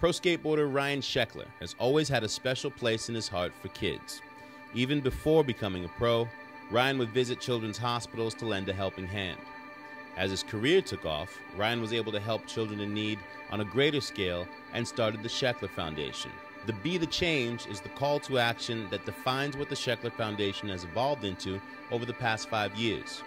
Pro skateboarder Ryan Sheckler has always had a special place in his heart for kids. Even before becoming a pro, Ryan would visit children's hospitals to lend a helping hand. As his career took off, Ryan was able to help children in need on a greater scale and started the Sheckler Foundation. The Be the Change is the call to action that defines what the Sheckler Foundation has evolved into over the past 5 years.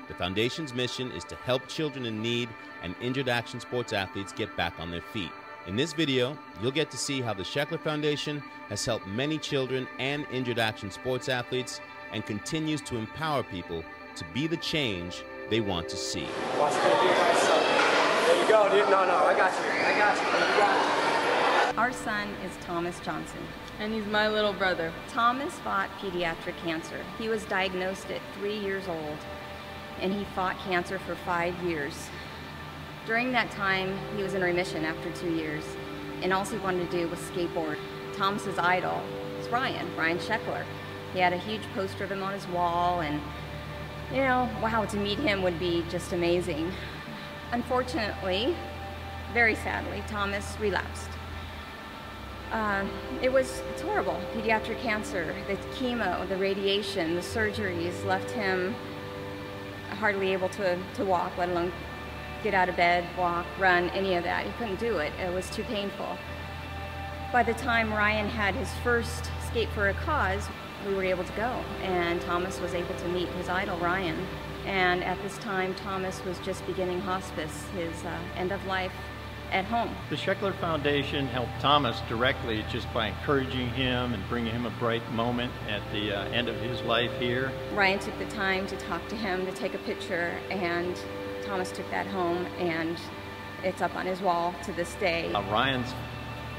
The foundation's mission is to help children in need and injured action sports athletes get back on their feet. In this video, you'll get to see how the Sheckler Foundation has helped many children and injured action sports athletes and continues to empower people to be the change they want to see. Watch it, gonna be by yourself. There you go, dude. No, I got you. You got it. Our son is Thomas Johnson. And he's my little brother. Thomas fought pediatric cancer. He was diagnosed at 3 years old, and he fought cancer for 5 years. During that time, he was in remission after 2 years, and all he wanted to do was skateboard. Thomas's idol was Ryan Sheckler. He had a huge poster of him on his wall, and you know, wow, to meet him would be just amazing. Unfortunately, very sadly, Thomas relapsed. It's horrible. Pediatric cancer, the chemo, the radiation, the surgeries left him hardly able to walk, let alone get out of bed, walk, run, any of that. He couldn't do it. It was too painful. By the time Ryan had his first Skate for a Cause, we were able to go, and Thomas was able to meet his idol, Ryan. And at this time, Thomas was just beginning hospice, his end of life at home. The Sheckler Foundation helped Thomas directly just by encouraging him and bringing him a bright moment at the end of his life here. Ryan took the time to talk to him, to take a picture, and Thomas took that home, and it's up on his wall to this day. Ryan's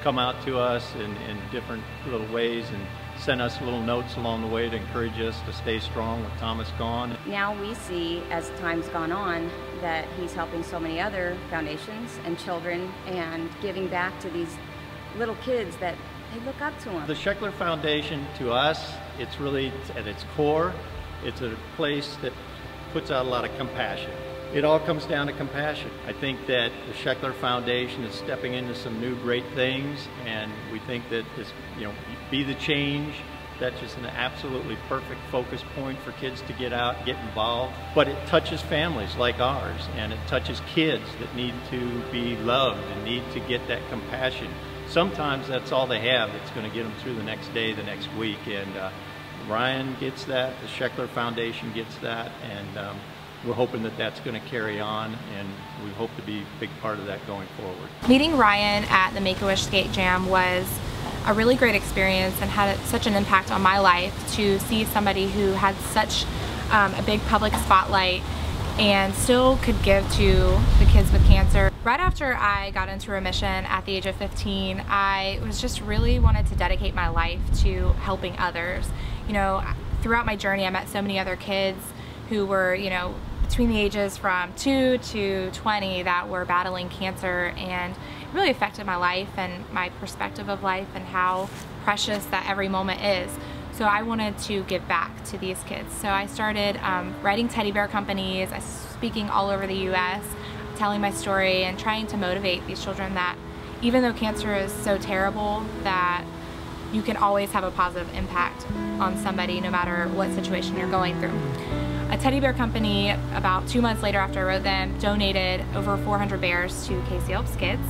come out to us in different little ways and sent us little notes along the way to encourage us to stay strong with Thomas gone. Now we see, as time's gone on, that he's helping so many other foundations and children and giving back to these little kids that they look up to him. The Sheckler Foundation, to us, it's really, at its core, it's a place that puts out a lot of compassion. It all comes down to compassion. I think that the Sheckler Foundation is stepping into some new great things, and we think that this, Be the Change, that's just an absolutely perfect focus point for kids to get out, get involved. But it touches families like ours, and it touches kids that need to be loved and need to get that compassion. Sometimes that's all they have that's going to get them through the next day, the next week, and Ryan gets that, the Sheckler Foundation gets that, and we're hoping that that's going to carry on, and we hope to be a big part of that going forward. Meeting Ryan at the Make-A-Wish Skate Jam was a really great experience and had such an impact on my life to see somebody who had such a big public spotlight and still could give to the kids with cancer. Right after I got into remission at the age of 15, I was just really wanted to dedicate my life to helping others. Throughout my journey, I met so many other kids who were, between the ages from 2 to 20 that were battling cancer, and it really affected my life and my perspective of life and how precious that every moment is. So I wanted to give back to these kids. So I started writing teddy bear companies, speaking all over the US, telling my story and trying to motivate these children that even though cancer is so terrible, that you can always have a positive impact on somebody no matter what situation you're going through. A teddy bear company, about 2 months later after I wrote them, donated over 400 bears to Casey Helps Kids,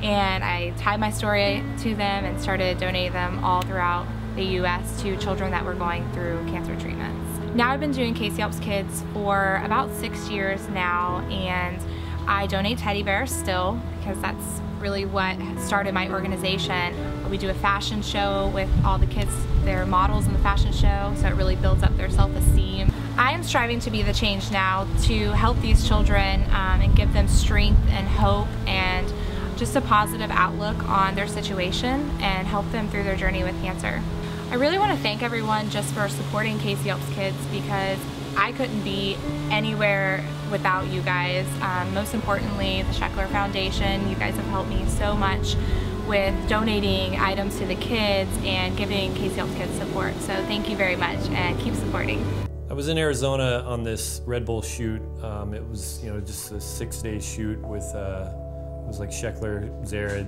and I tied my story to them and started donating them all throughout the US to children that were going through cancer treatments. Now I've been doing Casey Helps Kids for about 6 years now, and I donate teddy bears still because that's really what started my organization. We do a fashion show with all the kids, they're models in the fashion show, so it really builds up their self-esteem. I am striving to be the change now to help these children and give them strength and hope and just a positive outlook on their situation and help them through their journey with cancer. I really want to thank everyone just for supporting Casey Helps Kids, because I couldn't be anywhere without you guys. Most importantly, the Sheckler Foundation. You guys have helped me so much with donating items to the kids and giving Casey Helps Kids support. So thank you very much, and keep supporting. I was in Arizona on this Red Bull shoot. It was just a 6-day shoot with it was like Sheckler, Zared,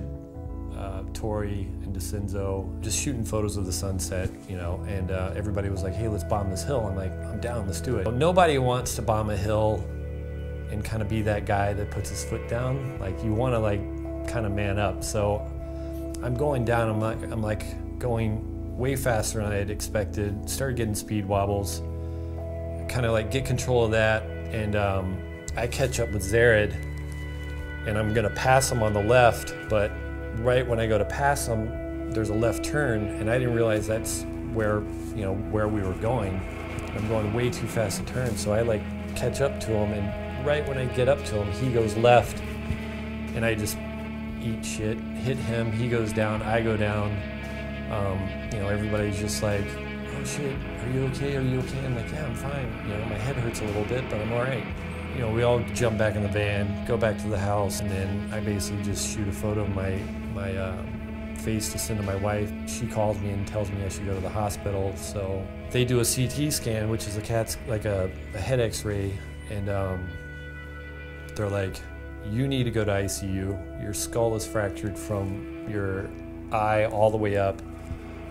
Tori and DeCinzo, just shooting photos of the sunset, you know, and everybody was like, hey, let's bomb this hill. I'm like, I'm down, let's do it. Nobody wants to bomb a hill and kind of be that guy that puts his foot down. Like, you want to like kind of man up. So I'm going down, I'm like going way faster than I had expected, started getting speed wobbles, kind of like get control of that, and I catch up with Zared, and I'm gonna pass him on the left, but right when I go to pass him, there's a left turn, and I didn't realize that's where, you know, where we were going. I'm going way too fast to turn, so I like catch up to him, and right when I get up to him, he goes left, and I just eat shit, hit him, he goes down, I go down. You know, everybody's just like, oh shit, are you okay, are you okay? I'm like, yeah, I'm fine. You know, my head hurts a little bit, but I'm all right. You know, we all jump back in the van, go back to the house, and then I basically just shoot a photo of my face to send to my wife. She calls me and tells me I should go to the hospital. So they do a CT scan, which is like a head x-ray, and they're like, you need to go to ICU. Your skull is fractured from your eye all the way up.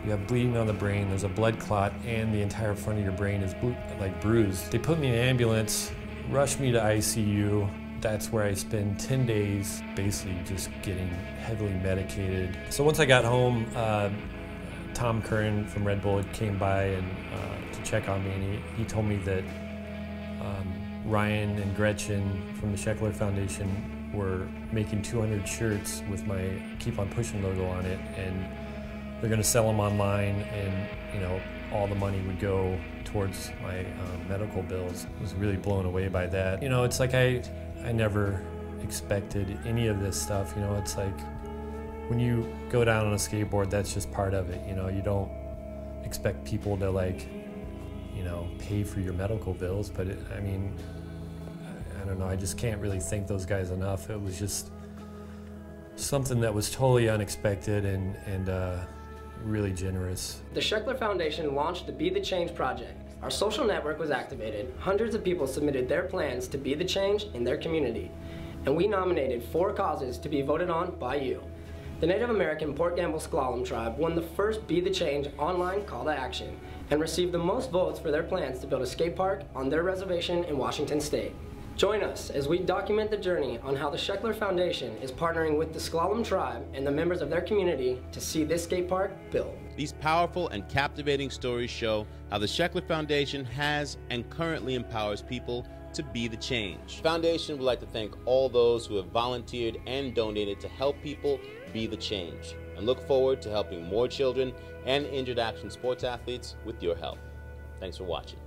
You have bleeding on the brain, there's a blood clot, and the entire front of your brain is like bruised. They put me in an ambulance, rushed me to ICU. That's where I spend 10 days basically just getting heavily medicated. So once I got home, Tom Curran from Red Bull came by and to check on me, and he told me that Ryan and Gretchen from the Sheckler Foundation were making 200 shirts with my Keep on Pushing logo on it, and they're going to sell them online, and you know, all the money would go towards my medical bills. I was really blown away by that. You know, it's like I never expected any of this stuff. You know, it's like when you go down on a skateboard, that's just part of it. You know, you don't expect people to like, you know, pay for your medical bills, but I mean, I don't know, I just can't really thank those guys enough. It was just something that was totally unexpected and really generous. The Sheckler Foundation launched the Be the Change project. Our social network was activated, hundreds of people submitted their plans to be the change in their community, and we nominated 4 causes to be voted on by you. The Native American Port Gamble Slalom Tribe won the first Be the Change online call to action and received the most votes for their plans to build a skate park on their reservation in Washington State. Join us as we document the journey on how the Sheckler Foundation is partnering with the Slalom Tribe and the members of their community to see this skate park built. These powerful and captivating stories show how the Sheckler Foundation has and currently empowers people to be the change. The foundation would like to thank all those who have volunteered and donated to help people be the change, and look forward to helping more children and injured action sports athletes with your help. Thanks for watching.